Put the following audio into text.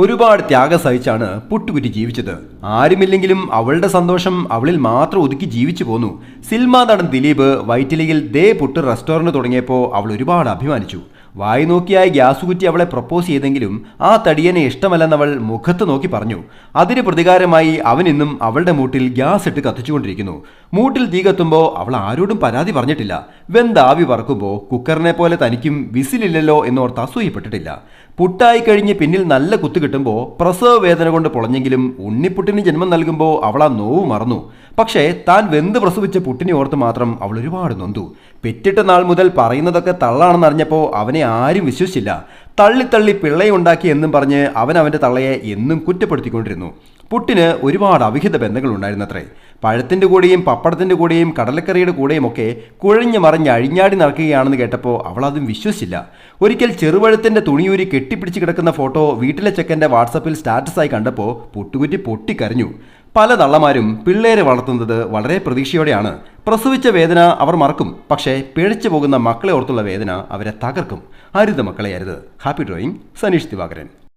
ഒരുപാട് ത്യാഗം സഹിച്ചാണ് പുട്ടുകുറ്റി ജീവിച്ചത്. ആരുമില്ലെങ്കിലും അവളുടെ സന്തോഷം അവളിൽ മാത്രം ഒതുക്കി ജീവിച്ചു പോന്നു. സിനിമാ നടൻ ദിലീപ് വൈറ്റിലയിൽ ദേ പുട്ട് റെസ്റ്റോറന്റ് തുടങ്ങിയപ്പോൾ അവൾ ഒരുപാട് അഭിമാനിച്ചു. വായി നോക്കിയായി ഗ്യാസ് കുറ്റി അവളെ പ്രപ്പോസ് ചെയ്തെങ്കിലും ആ തടിയനെ ഇഷ്ടമല്ലെന്നവൾ മുഖത്ത് നോക്കി പറഞ്ഞു. അതിന് പ്രതികാരമായി അവൻ ഇന്നും അവളുടെ മൂട്ടിൽ ഗ്യാസ് ഇട്ട് കത്തിച്ചുകൊണ്ടിരിക്കുന്നു. മൂട്ടിൽ തീ കത്തുമ്പോൾ അവൾ ആരോടും പരാതി പറഞ്ഞിട്ടില്ല. വെന്താവി പറക്കുമ്പോൾ കുക്കറിനെ പോലെ തനിക്കും വിസിലില്ലല്ലോ എന്നോർത്ത് അസൂയപ്പെട്ടിട്ടില്ല. പുട്ടായി കഴിഞ്ഞ് പിന്നിൽ നല്ല കുത്തു കിട്ടുമ്പോൾ പ്രസവ വേദന കൊണ്ട് പൊളഞ്ഞെങ്കിലും ഉണ്ണിപ്പുട്ടിന് ജന്മം നൽകുമ്പോൾ അവൾ ആ നോവ് മറന്നു. പക്ഷേ താൻ വെന്ത് പ്രസവിച്ച പുട്ടിനെ ഓർത്ത് മാത്രം അവൾ ഒരുപാട് നൊന്തു. പെറ്റിട്ട നാൾ മുതൽ പറയുന്നതൊക്കെ തള്ളാണെന്നറിഞ്ഞപ്പോൾ അവനെ ആരും വിശ്വസിച്ചില്ല. തള്ളി പിള്ളയുണ്ടാക്കി എന്നും പറഞ്ഞ് അവൻ അവൻ്റെ തള്ളയെ എന്നും കുറ്റപ്പെടുത്തിക്കൊണ്ടിരുന്നു. പുട്ടിന് ഒരുപാട് അവിഹിത ബന്ധങ്ങൾ ഉണ്ടായിരുന്നത്രേ. പഴത്തിൻ്റെ കൂടെയും പപ്പടത്തിൻ്റെ കൂടെയും കടലക്കറിയുടെ കൂടെയും ഒക്കെ കുഴഞ്ഞു മറിഞ്ഞ് അഴിഞ്ഞാടി നടക്കുകയാണെന്ന് കേട്ടപ്പോൾ അവൾ അതും വിശ്വസിച്ചില്ല. ഒരിക്കൽ ചെറുപഴത്തിൻ്റെ തുണിയൂരി കെട്ടിപ്പിടിച്ച് കിടക്കുന്ന ഫോട്ടോ വീട്ടിലെ ചെക്കൻ്റെ വാട്സപ്പിൽ സ്റ്റാറ്റസായി കണ്ടപ്പോൾ പുട്ടുകുറ്റി പൊട്ടിക്കരഞ്ഞു. പല തള്ളമാരും പിള്ളേരെ വളർത്തുന്നത് വളരെ പ്രതീക്ഷയോടെയാണ്. പ്രസവിച്ച വേദന അവർ മറക്കും, പക്ഷേ പിഴച്ചു പോകുന്ന മക്കളെ ഓർത്തുള്ള വേദന അവരെ തകർക്കും. അരുത് മക്കളെ അരുത്. Happy drawing, Saneesh Divakaran.